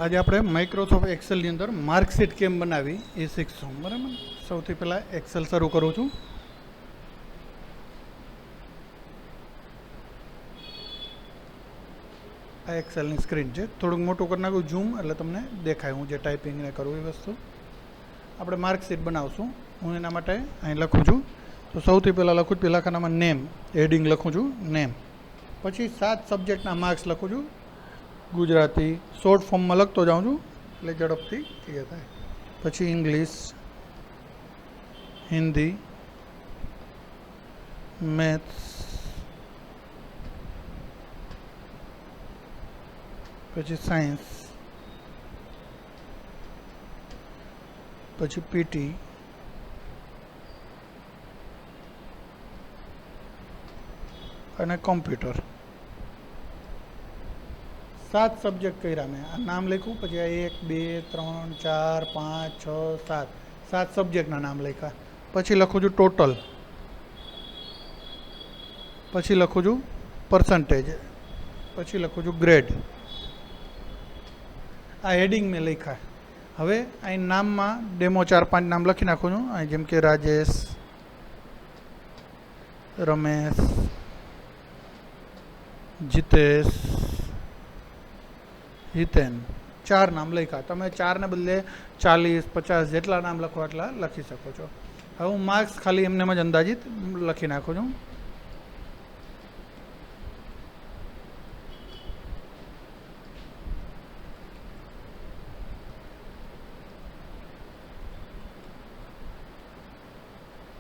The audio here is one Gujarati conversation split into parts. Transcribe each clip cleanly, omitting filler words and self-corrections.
आज આપણે માઇક્રોસોફ્ટ એક્સેલની અંદર માર્કશીટ કેમ બનાવી એ શીખશું બરાબર. સૌથી પહેલાં એક્સેલ શરૂ કરું છું. આ એક્સેલની સ્ક્રીન છે. થોડુંક મોટું કરી નાખું ઝૂમ એટલે તમને દેખાય હું જે ટાઈપિંગ ને કરું એ વસ્તુ. આપણે માર્કશીટ બનાવશું. હું એના માટે અહીં લખું છું. તો સૌથી પહેલાં લખું છું પહેલાં ખાનામાં નેમ હેડિંગ લખું છું નેમ. પછી 7 સબ્જેક્ટના માર્ક્સ લખું છું ગુજરાતી શોર્ટ ફોર્મમાં લખતો જાઉં છું એટલે ઝડપથી ક્લિયર થાય. પછી ઇંગ્લિશ, હિન્દી, મેથ્સ, પછી સાયન્સ, પછી પીટી, અને કોમ્પ્યુટર. 7 સબ્જેક્ટ કર્યા મેં. આ નામ લખ્યું. પછી આ 1 2 3 4 5 6 7 સબ્જેક્ટના નામ લખ્યા. પછી લખું છું ટોટલ. પછી લખું છું પર્સન્ટેજ. પછી લખું છું ગ્રેડ. આ હેડિંગ મેં લખ્યા. હવે અહીં નામમાં ડેમો 4-5 નામ લખી નાખું છું. અહીં જેમ કે રાજેશ, રમેશ, જીતેશ, હિતેન. 4 નામ લખ્યા. તમે 4 ને બદલે 40 50 જેટલા નામ લખો એટલા લખી શકો છો. હવે હું માર્ક્સ ખાલી એમને જ અંદાજિત લખી નાખું છું.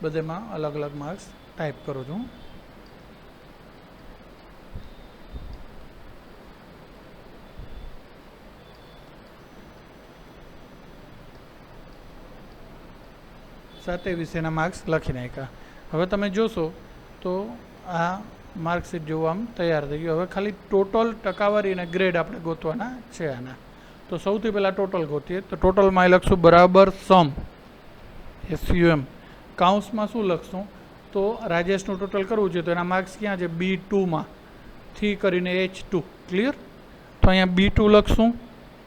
બધેમાં અલગ અલગ માર્ક્સ ટાઈપ કરું છું. સાતે વિષયના માર્ક્સ લખી નાખ્યા. હવે તમે જોશો તો આ માર્કશીટ જેવું આમ તૈયાર થઈ ગયું. હવે ખાલી ટોટલ ટકાવારી અને ગ્રેડ આપણે ગોતવાના છે આના. તો સૌથી પહેલાં ટોટલ ગોતીએ. તો ટોટલમાં એ લખશું બરાબર સમ SUM. કાઉન્સમાં શું લખશું? તો રાજેશનું ટોટલ કરવું છે તો એના માર્ક્સ ક્યાં છે? B2માં થી કરીને H2. ક્લિયર? તો અહીંયા B2 લખશું,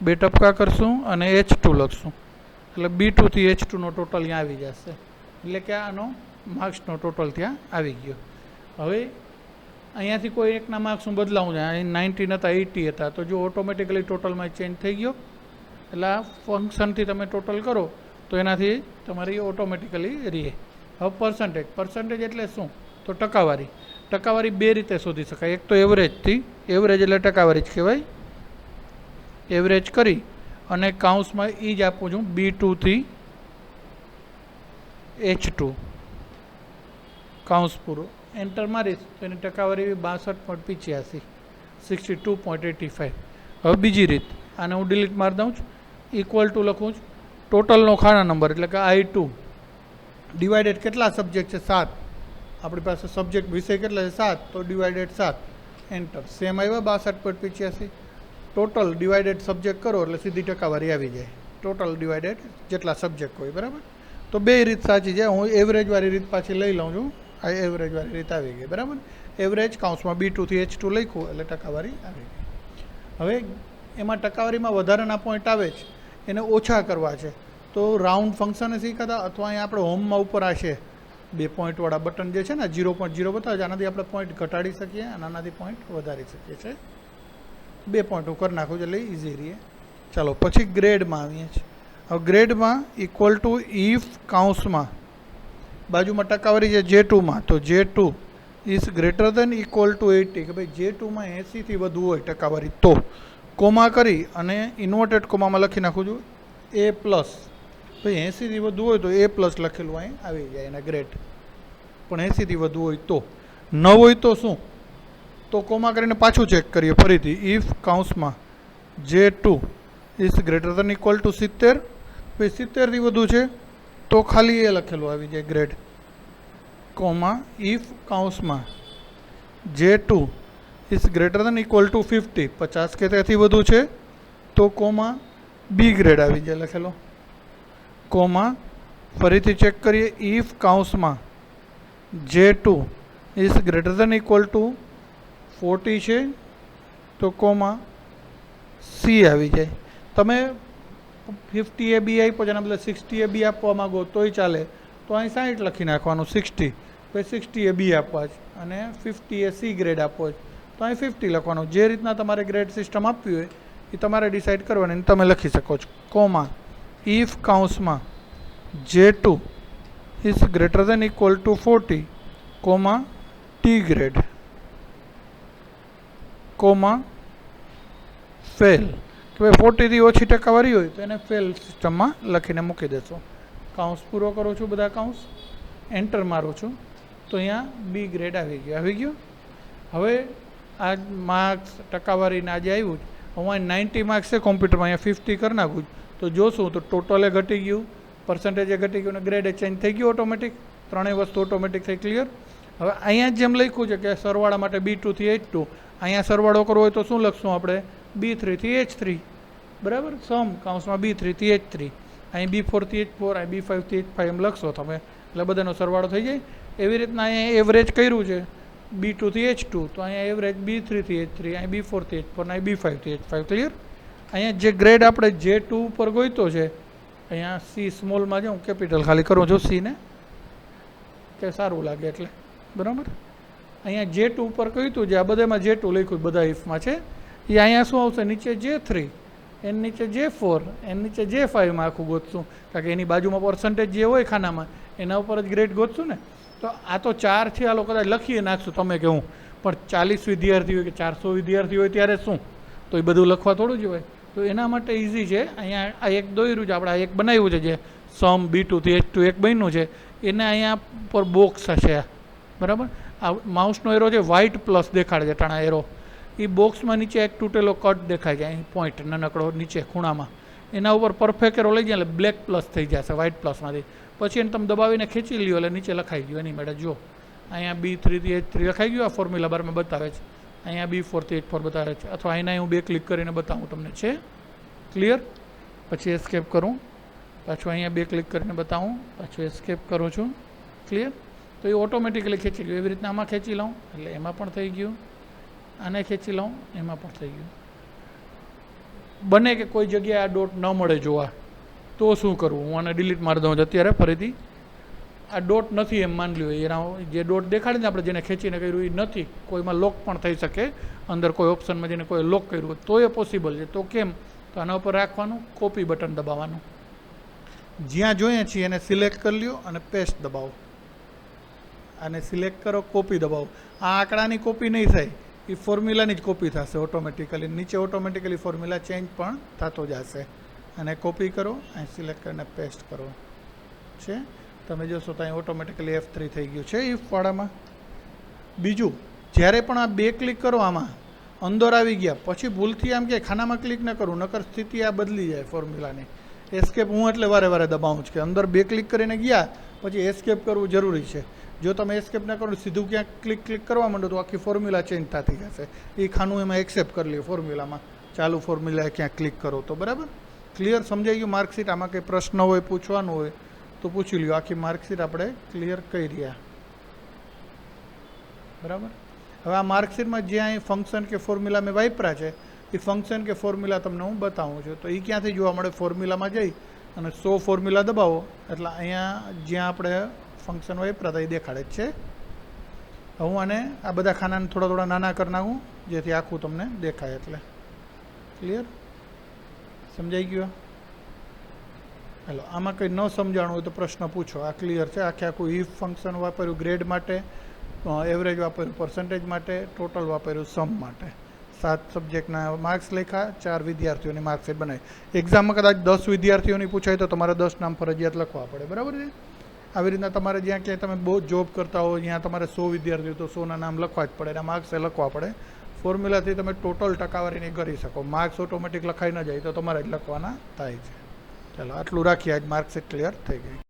2 ટપકા કરશું અને H2 લખશું. એટલે B2 થી H2નો ટોટલ ત્યાં આવી જશે. એટલે કે આનો માર્ક્સનો ટોટલ ત્યાં આવી ગયો. હવે અહીંયાથી કોઈ એકના માર્ક્સ હું બદલાવું છે. અહીં 19 હતા 80 હતા. તો જો ઓટોમેટિકલી ટોટલમાં ચેન્જ થઈ ગયો. એટલે આ ફંક્શનથી તમે ટોટલ કરો તો એનાથી તમારી ઓટોમેટિકલી રહે. હવે પર્સન્ટેજ એટલે શું? તો ટકાવારી. ટકાવારી 2 રીતે શોધી શકાય. એક તો એવરેજથી. એવરેજ એટલે ટકાવારી જ કહેવાય. એવરેજ કરી અને કાઉન્સમાં એ જ આપું છું B2 થી H2 કાઉન્સ પૂરો. એન્ટર મારીશ તો એની ટકાવારી 62.85 62.85. હવે બીજી રીત. આને હું ડિલીટ મારી દઉં છું. ઇક્વલ ટુ લખું છું ટોટલનો ખાના નંબર એટલે કે I2 ડિવાઇડેડ કેટલા સબ્જેક્ટ છે? 7. આપણી પાસે સબ્જેક્ટ વિષય કેટલા છે? 7. તો ડિવાઇડેડ 7. એન્ટર. સેમ આવ્યા 62.85. ટોટલ ડિવાઇડેડ સબ્જેક્ટ કરો એટલે સીધી ટકાવારી આવી જાય. ટોટલ ડિવાઇડેડ જેટલા સબ્જેક્ટ હોય. બરાબર? તો 2 રીત સાચી છે. હું એવરેજવાળી રીત પાછી લઈ લઉં છું. આ એવરેજવાળી રીત આવી ગઈ. બરાબર? એવરેજ કાઉન્સમાં B2 થી H2 લખ્યું એટલે ટકાવારી આવી ગઈ. હવે એમાં ટકાવારીમાં વધારાના પોઈન્ટ આવે છે એને ઓછા કરવા છે તો રાઉન્ડ ફંક્શન શીખાતા અથવા અહીંયા આપણે હોમમાં ઉપર આ છે 2 પોઈન્ટવાળા બટન જે છે ને 0.0 બતાવે છે. આનાથી આપણે પોઈન્ટ ઘટાડી શકીએ અને આનાથી પોઈન્ટ વધારી શકીએ છીએ. 2 પોઈન્ટ હું કરી નાખું એટલે ઇઝી રહીએ. ચાલો પછી ગ્રેડમાં આવીએ છીએ. હવે ગ્રેડમાં ઇક્વલ ટુ ઇફ કાઉન્સમાં બાજુમાં ટકાવારી છે J2માં. તો J2 is greater than equal two 80. કે ભાઈ J2માં 80થી વધુ હોય ટકાવારી તો કોમા કરી અને ઇન્વર્ટેડ કોમામાં લખી નાખું છું A+. ભાઈ 80થી વધુ હોય તો A+ લખેલું અહીં આવી જાય એના ગ્રેડ. પણ 80થી વધુ હોય તો. ન હોય તો શું? તો કોમા કરીને પાછું ચેક કરીએ ફરીથી. ઇફ કાઉન્સમાં J2 is greater than equal to 70. ભાઈ 70થી વધુ છે તો ખાલી એ લખેલું આવી જાય ગ્રેડ. કોમા ઇફ કાઉન્સમાં J2 is greater than equal to 50. 50 કે તેથી વધુ છે તો કોમા B ગ્રેડ આવી જાય લખેલો. કોમા ફરીથી ચેક કરીએ. ઇફ કાઉન્સમાં J2 is greater than equal to 40 છે તો કોમા C આવી જાય. તમે 50 AB આપ્યો છે એના બદલે 60 AB આપવા માગો તોય ચાલે, તો અહીં 60 લખી નાખવાનું, 60 પછી 60 AB આપવા છે અને 50 એ સી ગ્રેડ આપવો છે તો અહીં 50 લખવાનું. જે રીતના તમારે ગ્રેડ સિસ્ટમ આપવી હોય એ તમારે ડિસાઇડ કરવાની, તમે લખી શકો છો. કોમા ઇફ કૌંસમાં J2 is greater than equal to 40 comma T grade comma fail, કે ભાઈ 40થી ઓછી ટકાવારી હોય તો એને ફેલ સિસ્ટમમાં લખીને મૂકી દેશો. કાઉન્સ પૂરો કરું છું, બધા કાઉન્સ એન્ટર મારું છું તો અહીંયા બી ગ્રેડ આવી ગયો. હવે આ માર્ક્સ ટકાવારીને આજે આવ્યું જ, હું અહીં 90 માર્ક્સ છે કોમ્પ્યુટરમાં, અહીંયા 50 કરી નાખું તો જોશું તો ટોટલે ઘટી ગયું, પર્સન્ટેજે ઘટી ગયું અને ગ્રેડે ચેન્જ થઈ ગયું ઓટોમેટિક. ત્રણેય વસ્તુ ઓટોમેટિક થઈ ક્લિયર. હવે અહીંયા જેમ લખ્યું છે કે સરવાળા માટે B2 થી H2, અહીંયા સરવાળો કરવો હોય તો શું લખશું આપણે? B3 થી H3, બરાબર. સમ કાઉન્સમાં B3 થી H3, અહીં B4 થી H4, અહીં B5 થી H5 એમ લખશો તમે એટલે બધાનો સરવાળો થઈ જાય. એવી રીતના અહીંયા એવરેજ કર્યું છે B2 થી H2 તો અહીંયા એવરેજ B3 થી H3, અહીં B4 થી H4 અહીં B5 થી H5 ક્લિયર. અહીંયા જે ગ્રેડ આપણે J2 ઉપર ગોઈતો છે અહીંયા C સ્મોલમાં જે હું કેપિટલ ખાલી કરું છું C ને કે સારું લાગે એટલે, બરાબર. અહીંયા J2 ઉપર કહ્યું હતું જે આ બધામાં J2 લખ્યું બધા ઇફમાં છે એ અહીંયા શું આવશે? નીચે J3, એની નીચે J4, એની નીચે J5 માં આખું ગોતશું, કારણ કે એની બાજુમાં પર્સન્ટેજ જે હોય ખાનામાં એના ઉપર જ ગ્રેડ ગોતશું ને. તો આ તો 4 થી આ લોકો કદાચ લખીએ નાખશું તમે કે હું, પણ 40 વિદ્યાર્થી હોય કે 400 વિદ્યાર્થી હોય ત્યારે શું? તો એ બધું લખવા થોડું જ હોય. તો એના માટે ઇઝી છે. અહીંયા આ એક દોર્યું છે આપણે, આ એક બનાવ્યું છે જે સમ B2 થી H2 એક બન્યું છે એને અહીંયા પર બોક્સ હશે, બરાબર. આ માઉસનો એરો છે વ્હાઇટ પ્લસ દેખાડે છે ટાણા એરો, એ બોક્સમાં નીચે એક તૂટેલો કટ દેખાય છે અહીં પોઈન્ટ નાનકડો નીચે ખૂણામાં, એના ઉપર પરફેક્ટ એરો લઈ જાય એટલે બ્લેક પ્લસ થઈ જશે વ્હાઇટ પ્લસમાંથી. પછી એને તમે દબાવીને ખેંચી લ્યો એટલે નીચે લખાઈ ગયું એની મેળે. જો અહીંયા B3 થી H3 લખાઈ ગયું, આ ફોર્મ્યુલા બારમાં બતાવે છે. અહીંયા B4 થી H4 બતાવે છે, અથવા અહીંના હું 2 ક્લિક કરીને બતાવું તમને. છે ક્લિયર? પછી એસ્કેપ કરું, પાછું અહીંયા 2 ક્લિક કરીને બતાવું, પાછું એસ્કેપ કરું છું. ક્લિયર? તો એ ઓટોમેટિકલી ખેંચી ગયું. એવી રીતના આમાં ખેંચી લઉં એટલે એમાં પણ થઈ ગયું, આને ખેંચી લઉં એમાં પણ થઈ ગયું. બને કે કોઈ જગ્યાએ આ ડોટ ન મળે જોવા તો શું કરવું? હું આને ડિલીટ મારી દઉં અત્યારે ફરીથી. આ ડોટ નથી એમ માની લ્યો, એના જે ડોટ દેખાડે ને આપણે જેને ખેંચીને કર્યું એ નથી, કોઈમાં લોક પણ થઈ શકે, અંદર કોઈ ઓપ્શનમાં જેને કોઈ લોક કર્યું હોય તો એ પોસિબલ છે. તો કેમ? તો આના ઉપર રાખવાનું, કોપી બટન દબાવવાનું, જ્યાં જોઈએ છીએ એને સિલેક્ટ કરી લ્યો અને પેસ્ટ દબાવો. આને સિલેક્ટ કરો, કોપી દબાવો. આ આંકડાની કોપી નહીં થાય, એ ફોર્મ્યુલાની જ કોપી થશે ઓટોમેટિકલી. નીચે ઓટોમેટિકલી ફોર્મ્યુલા ચેન્જ પણ થતો જશે. અને કોપી કરો, અહીં સિલેક્ટ કરીને પેસ્ટ કરો છે. તમે જોશો તો અહીં ઓટોમેટિકલી F3 થઈ ગયું છે ઇફવાળામાં. બીજું, જ્યારે પણ આ 2 ક્લિક કરો આમાં અંદર આવી ગયા પછી ભૂલથી આમ કે ખાનામાં ક્લિક ન કરું, નકર સ્થિતિ આ બદલી જાય ફોર્મ્યુલાની. એસ્કેપ હું એટલે વારે વારે દબાવું છું કે અંદર 2 ક્લિક કરીને ગયા પછી એસ્કેપ કરવું જરૂરી છે. જો તમે એસ્કેપ ન કરો સીધું ક્યાંક ક્લિક કરવા માંડો તો આખી ફોર્મ્યુલા ચેન્જ થતી જશે. એ ખાનું એમાં એક્સેપ્ટ કરી લે ફોર્મ્યુલામાં, ચાલુ ફોર્મ્યુલા ક્યાંક ક્લિક કરો તો. બરાબર? ક્લિયર? સમજાઈ ગયું? માર્કશીટ આમાં કંઈ પ્રશ્ન હોય પૂછવાનું હોય તો પૂછી લ્યો. આખી માર્કશીટ આપણે ક્લિયર કરી રહ્યા, બરાબર. હવે આ માર્કશીટમાં જે અહીં ફંક્શન કે ફોર્મ્યુલા મેં વાપરા છે એ ફંક્શન કે ફોર્મ્યુલા તમને હું બતાવું છું. તો એ ક્યાંથી જોવા મળે? ફોર્મ્યુલામાં જઈ અને 100 ફોર્મ્યુલા દબાવો એટલે અહીંયા જ્યાં આપણે ફંક્શન વાપરા હતા એ દેખાડે જ છે. હું આને આ બધા ખાનાને થોડા થોડા નાના કરી નાખું જેથી આખું તમને દેખાય. એટલે ક્લિયર? સમજાઈ ગયું? હેલો, આમાં કંઈ ન સમજાણું હોય તો પ્રશ્ન પૂછો. આ ક્લિયર છે? આખે આખું ઇફ ફંક્શન વાપર્યું ગ્રેડ માટે, એવરેજ વાપર્યું પર્સન્ટેજ માટે, ટોટલ વાપર્યું સમ માટે. 7 સબ્જેક્ટના માર્ક્સ લખ્યા, 4 વિદ્યાર્થીઓની માર્કશીટ બનાવી. એક્ઝામમાં કદાચ 10 વિદ્યાર્થીઓની પૂછાય તો તમારે 10 નામ ફરજિયાત લખવા પડે, બરાબર છે? આવી રીતના તમારે જ્યાં ક્યાંય તમે બહુ જોબ કરતા હો જ્યાં તમારે 100 વિદ્યાર્થીઓ તો 100ના નામ લખવા જ પડે, એના માર્ક્સ એ લખવા પડે. ફોર્મ્યુલાથી તમે ટોટલ ટકાવારીની કરી શકો. માર્ક્સ ઓટોમેટિક લખાઈ ન જાય તો તમારે જ લખવાના થાય છે. ચાલો આટલું રાખીએ. આજ માર્કશીટ ક્લિયર થઈ ગઈ.